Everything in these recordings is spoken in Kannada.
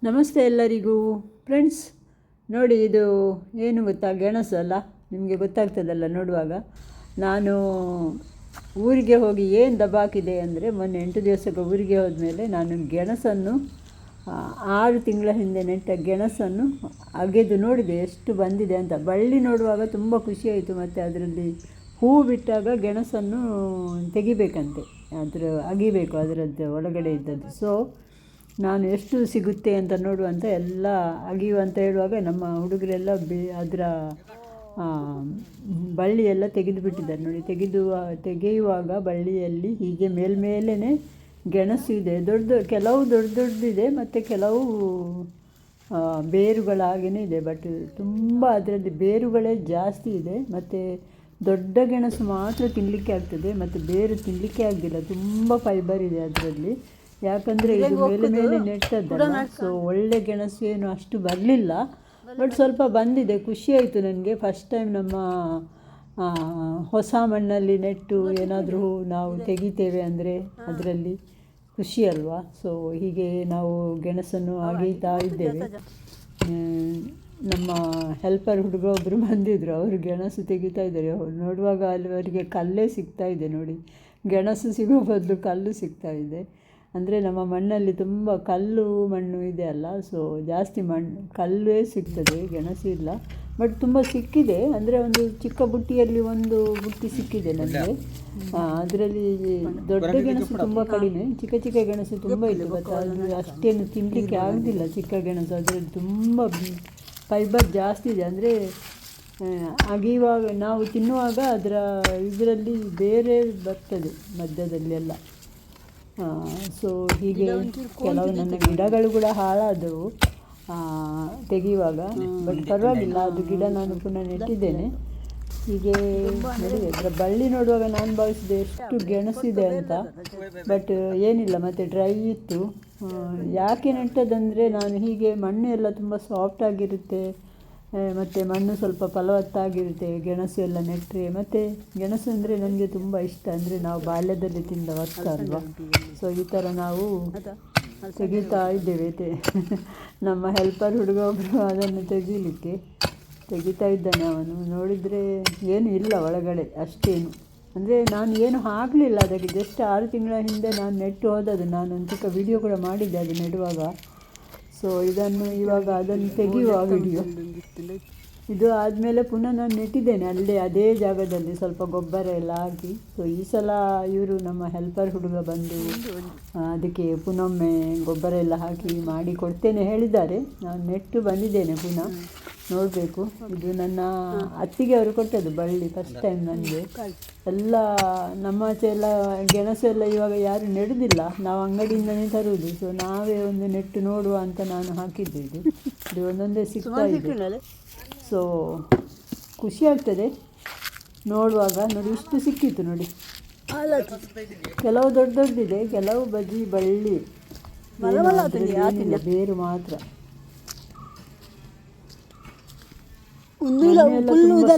ನಮಸ್ತೆ ಎಲ್ಲರಿಗೂ ಫ್ರೆಂಡ್ಸ್. ನೋಡಿ, ಇದು ಏನು ಗೊತ್ತಾ, ಗೆಣಸು ಅಲ್ಲ. ನಿಮಗೆ ಗೊತ್ತಾಗ್ತದಲ್ಲ ನೋಡುವಾಗ. ನಾನು ಊರಿಗೆ ಹೋಗಿ ಏನು ದಬಾಕಿದೆ ಅಂದರೆ, ಮೊನ್ನೆ 8 ದಿವಸಕ್ಕೆ ಊರಿಗೆ ಹೋದ್ಮೇಲೆ ನಾನು ಗೆಣಸನ್ನು 6 ತಿಂಗಳ ಹಿಂದೆ ನೆಟ್ಟ ಗೆಣಸನ್ನು ಅಗೆದು ನೋಡಿದೆ ಎಷ್ಟು ಬಂದಿದೆ ಅಂತ. ಬಳ್ಳಿ ನೋಡುವಾಗ ತುಂಬ ಖುಷಿಯಾಯಿತು. ಮತ್ತು ಅದರಲ್ಲಿ ಹೂ ಬಿಟ್ಟಾಗ ಗೆಣಸನ್ನು ತೆಗಿಬೇಕಂತೆ, ಅಗಿಬೇಕು ಅದರದ್ದು ಒಳಗಡೆ ಇದ್ದದ್ದು. ಸೊ ನಾನು ಎಷ್ಟು ಸಿಗುತ್ತೆ ಅಂತ ನೋಡುವಂತ ಎಲ್ಲ ಅಗಿಯುವಂತ ಹೇಳುವಾಗ ನಮ್ಮ ಹುಡುಗರೆಲ್ಲ ಅದರ ಬಳ್ಳಿಯೆಲ್ಲ ತೆಗೆದು ಬಿಟ್ಟಿದ್ದಾರೆ. ನೋಡಿ, ತೆಗೆಯುವಾಗ ಬಳ್ಳಿಯಲ್ಲಿ ಹೀಗೆ ಮೇಲ್ಮೇಲೇ ಗೆಣಸು ಇದೆ. ಕೆಲವು ದೊಡ್ಡದಿದೆ ಮತ್ತು ಕೆಲವು ಬೇರುಗಳಾಗೇ ಇದೆ. ಬಟ್ ತುಂಬ ಅದರಲ್ಲಿ ಬೇರುಗಳೇ ಜಾಸ್ತಿ ಇದೆ. ಮತ್ತು ದೊಡ್ಡ ಗೆಣಸು ಮಾತ್ರ ತಿನ್ನಲಿಕ್ಕೆ ಆಗ್ತದೆ, ಮತ್ತು ಬೇರು ತಿನ್ನಲಿಕ್ಕೆ ಆಗಲಿಲ್ಲ. ತುಂಬ ಫೈಬರ್ ಇದೆ ಅದರಲ್ಲಿ. ಯಾಕಂದರೆ ಇದು ಮೇಲೆ ನೆಟ್ಟದ್ದಲ್ಲ. ಸೊ ಒಳ್ಳೆ ಗೆಣಸು ಏನು ಅಷ್ಟು ಬರಲಿಲ್ಲ, ಬಟ್ ಸ್ವಲ್ಪ ಬಂದಿದೆ. ಖುಷಿಯಾಯಿತು ನನಗೆ. ಫಸ್ಟ್ ಟೈಮ್ ನಮ್ಮ ಹೊಸ ಮಣ್ಣಲ್ಲಿ ನೆಟ್ಟು ಏನಾದರೂ ನಾವು ತೆಗಿತೇವೆ ಅಂದರೆ ಅದರಲ್ಲಿ ಖುಷಿ ಅಲ್ವಾ. ಸೊ ಹೀಗೆ ನಾವು ಗೆಣಸನ್ನು ಅಗೀತಾ ಇದ್ದೇವೆ. ನಮ್ಮ ಹೆಲ್ಪರ್ ಹುಡುಗ ಒಬ್ಬರು ಬಂದಿದ್ದರು, ಅವರು ಗೆಣಸು ತೆಗಿತಾ ಇದ್ದಾರೆ. ನೋಡುವಾಗ ಅಲ್ಲಿ ಅವರಿಗೆ ಕಲ್ಲೇ ಸಿಗ್ತಾ ಇದೆ. ನೋಡಿ, ಗೆಣಸು ಸಿಗೋ ಬದಲು ಕಲ್ಲು ಸಿಗ್ತಾ ಇದೆ. ಅಂದರೆ ನಮ್ಮ ಮಣ್ಣಲ್ಲಿ ತುಂಬ ಕಲ್ಲು ಮಣ್ಣು ಇದೆ ಅಲ್ಲ, ಸೊ ಜಾಸ್ತಿ ಕಲ್ಲೇ ಸಿಗ್ತದೆ, ಗೆಣಸು ಇಲ್ಲ. ಬಟ್ ತುಂಬ ಸಿಕ್ಕಿದೆ. ಅಂದರೆ ಒಂದು ಚಿಕ್ಕ ಬುಟ್ಟಿಯಲ್ಲಿ ಒಂದು ಬುಟ್ಟಿ ಸಿಕ್ಕಿದೆ ನನಗೆ. ಅದರಲ್ಲಿ ದೊಡ್ಡ ಗೆಣಸು ತುಂಬ ಕಡಿಮೆ, ಚಿಕ್ಕ ಚಿಕ್ಕ ಗೆಣಸು ತುಂಬ ಇತ್ತು. ಮತ್ತು ಅದು ಅಷ್ಟೇನು ತಿನ್ನಲಿಕ್ಕೆ ಆಗೋದಿಲ್ಲ ಚಿಕ್ಕ ಗೆಣಸು. ಅದರಲ್ಲಿ ತುಂಬ ಫೈಬರ್ ಜಾಸ್ತಿ ಇದೆ. ಅಂದರೆ ಅಗಿಯುವಾಗ ನಾವು ತಿನ್ನುವಾಗ ಇದರಲ್ಲಿ ಬೇರೆ ಬರ್ತದೆ ಮಧ್ಯದಲ್ಲಿ ಎಲ್ಲ. ಸೊ ಹೀಗೆ ಕೆಲವು ನನ್ನ ಗಿಡಗಳು ಕೂಡ ಹಾಳಾದವು ತೆಗೆಯುವಾಗ. ಬಟ್ ಪರವಾಗಿಲ್ಲ, ಅದು ಗಿಡ ನಾನು ಪುನಃ ನೆಟ್ಟಿದ್ದೇನೆ. ಹೀಗೆ ನೋಡಿ, ಅದರ ಬಳ್ಳಿ ನೋಡುವಾಗ ನಾನು ಭಾವಿಸಿದೆ ಎಷ್ಟು ಗೆಣಸಿದೆ ಅಂತ. ಬಟ್ ಏನಿಲ್ಲ, ಮತ್ತು ಡ್ರೈ ಇತ್ತು. ಯಾಕೆ ನೆಟ್ಟದಂದರೆ, ನಾನು ಹೀಗೆ ಮಣ್ಣು ಎಲ್ಲ ತುಂಬ ಸಾಫ್ಟಾಗಿರುತ್ತೆ, ಮತ್ತು ಮಣ್ಣು ಸ್ವಲ್ಪ ಫಲವತ್ತಾಗಿರುತ್ತೆ ಗೆಣಸು ಎಲ್ಲ ನೆಟ್ಟರೆ. ಮತ್ತು ಗೆಣಸು ಅಂದರೆ ನನಗೆ ತುಂಬ ಇಷ್ಟ. ಅಂದರೆ ನಾವು ಬಾಲ್ಯದಲ್ಲಿ ತಿಂದ ವಸ್ತು ಅಲ್ವಾ. ಸೊ ಈ ಥರ ನಾವು ತೆಗಿತಾ ಇದ್ದೇವೆ. ನಮ್ಮ ಹೆಲ್ಪರ್ ಹುಡುಗ ಒಬ್ಬರು ಅದನ್ನು ತೆಗಿತಾ ಇದ್ದಾನೆ. ಅವನು ನೋಡಿದರೆ ಏನು ಇಲ್ಲ ಒಳಗಡೆ ಅಷ್ಟೇನು. ಅಂದರೆ ನಾನು ಏನು ಹಾಕಲಿಲ್ಲ ಅದಕ್ಕೆ. ಜಸ್ಟ್ 6 ತಿಂಗಳ ಹಿಂದೆ ನಾನು ನೆಟ್ಟು ಹೋದದ್ದು. ನಾನು ಒಂದು ಚಿಕ್ಕ ವಿಡಿಯೋ ಕೂಡ ಮಾಡಿದ್ದೆ ಅದು ನೆಡುವಾಗ. ಸೊ ಇವಾಗ ಅದನ್ನು ತೆಗೆಯುವ ವಿಡಿಯೋ ಇದು ಆದಮೇಲೆ ಪುನಃ ನಾನು ನೆಟ್ಟಿದ್ದೇನೆ ಅದೇ ಜಾಗದಲ್ಲಿ ಸ್ವಲ್ಪ ಗೊಬ್ಬರ ಎಲ್ಲ ಹಾಕಿ. ಸೊ ಈ ಸಲ ಇವರು ನಮ್ಮ ಹೆಲ್ಪರ್ ಹುಡುಗ ಬಂದು ಅದಕ್ಕೆ ಪುನೊಮ್ಮೆ ಗೊಬ್ಬರ ಎಲ್ಲ ಹಾಕಿ ಮಾಡಿ ಕೊಡ್ತೇನೆ ಹೇಳಿದ್ದಾರೆ. ನಾನು ನೆಟ್ಟು ಬಂದಿದ್ದೇನೆ ಪುನಃ. ನೋಡಬೇಕು. ಇದು ನನ್ನ ಅತ್ತಿಗೆ ಅವರು ಕೊಟ್ಟದ್ದು ಬಳ್ಳಿ ಫಸ್ಟ್ ಟೈಮ್ ನನಗೆ. ಎಲ್ಲ ನಮ್ಮ ಆಚೆ ಎಲ್ಲ ಗೆಣಸು ಎಲ್ಲ ಇವಾಗ ಯಾರು ನೆಡುವುದಿಲ್ಲ, ನಾವು ಅಂಗಡಿಯಿಂದನೇ ತರುವುದು. ಸೊ ನಾವೇ ಒಂದು ನೆಟ್ಟು ನೋಡುವ ಅಂತ ನಾನು ಹಾಕಿದ್ದೆ. ಇದು ಒಂದೊಂದೇ ಸಿಗ್ತಾ ಇದೆ. ಸೊ ಖುಷಿ ಆಗ್ತದೆ ನೋಡುವಾಗ. ನೋಡಿ, ಇಷ್ಟು ಸಿಕ್ಕಿತ್ತು ನೋಡಿ. ಕೆಲವು ದೊಡ್ಡದಿದೆ, ಕೆಲವು ಬಳ್ಳಿ ಏನಿಲ್ಲ, ಬೇರು ಮಾತ್ರ.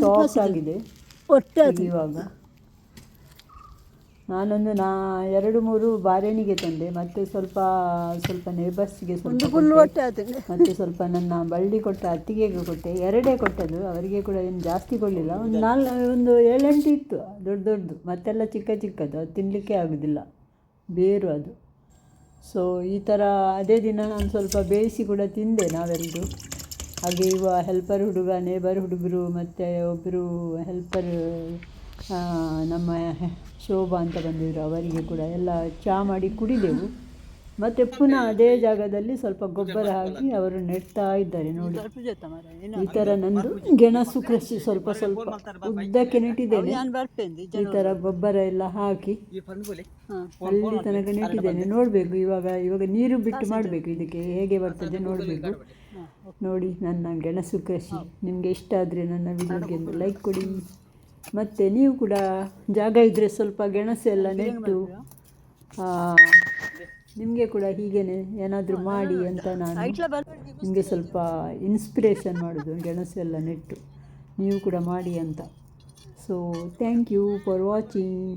ಸಾಫ್ಟ್ ಆಗಿದೆ ಇವಾಗ. ನಾನೊಂದು 2-3 ಬಾರೆಣಿಗೆ ತಂದೆ, ಮತ್ತು ಸ್ವಲ್ಪ ನೇಬರ್ಸ್ಗೆ ಮತ್ತು ಸ್ವಲ್ಪ ನನ್ನ ಬಳ್ಳಿ ಕೊಟ್ಟ ಅತ್ತಿಗೆಗೆ ಕೊಟ್ಟೆ. 2 ಕೊಟ್ಟದ್ದು, ಅವರಿಗೆ ಕೂಡ ಏನು ಜಾಸ್ತಿ ಕೊಡಲಿಲ್ಲ. ಒಂದು 7-8 ಇತ್ತು ದೊಡ್ಡದು. ಮತ್ತೆಲ್ಲ ಚಿಕ್ಕದು, ಅದು ತಿನ್ನಲಿಕ್ಕೆ ಆಗೋದಿಲ್ಲ, ಬೇರು ಅದು. ಸೊ ಈ ಥರ ಅದೇ ದಿನ ನಾನು ಸ್ವಲ್ಪ ಬೇಯಿಸಿ ಕೂಡ ತಿಂದೆ ನಾವೆಲ್ಲರೂ. ಹಾಗೆ ಹೆಲ್ಪರ್ ಹುಡುಗ, ನೇಬರ್ ಹುಡುಗರು, ಮತ್ತು ಒಬ್ಬರು ಹೆಲ್ಪರ್ ನಮ್ಮ ಶೋಭಾ ಅಂತ ಬಂದಿದ್ದರು, ಅವರಿಗೆ ಕೂಡ ಎಲ್ಲ ಚಹಾ ಮಾಡಿ ಕುಡಿದೆವು. ಮತ್ತು ಪುನಃ ಅದೇ ಜಾಗದಲ್ಲಿ ಸ್ವಲ್ಪ ಗೊಬ್ಬರ ಹಾಕಿ ಅವರು ನೆಡ್ತಾ ಇದ್ದಾರೆ. ನೋಡಿ, ಈ ಥರ ನಂದು ಗೆಣಸು ಕೃಷಿ ಸ್ವಲ್ಪ ಉದ್ದಕ್ಕೆ ನೆಟ್ಟಿದ್ದೇನೆ. ಈ ಥರ ಗೊಬ್ಬರ ಎಲ್ಲ ಹಾಕಿ ಅಲ್ಲಿ ತನಕ ನೆಟ್ಟಿದ್ದೇನೆ. ನೋಡಬೇಕು ಇವಾಗ ನೀರು ಬಿಟ್ಟು ಮಾಡಬೇಕು. ಇದಕ್ಕೆ ಹೇಗೆ ಬರ್ತದೆ ನೋಡಬೇಕು. ನೋಡಿ, ನನ್ನ ಗೆಣಸು ಕೃಷಿ ನಿಮಗೆ ಇಷ್ಟ ಆದರೆ ನನ್ನ ವಿಡಿಯೋಗೆ ಒಂದು ಲೈಕ್ ಕೊಡಿ. ಮತ್ತು ನೀವು ಕೂಡ ಜಾಗ ಇದ್ದರೆ ಸ್ವಲ್ಪ ಗೆಣಸು ಎಲ್ಲ ನೆಟ್ಟು ನಿಮಗೆ ಕೂಡ ಹೀಗೇ ಏನಾದರೂ ಮಾಡಿ ಅಂತ ನಾನು ನಿಮಗೆ ಸ್ವಲ್ಪ ಇನ್ಸ್ಪಿರೇಷನ್ ಮಾಡೋದು. ಗೆಣಸು ಎಲ್ಲ ನೆಟ್ಟು ನೀವು ಕೂಡ ಮಾಡಿ ಅಂತ. So thank you for watching.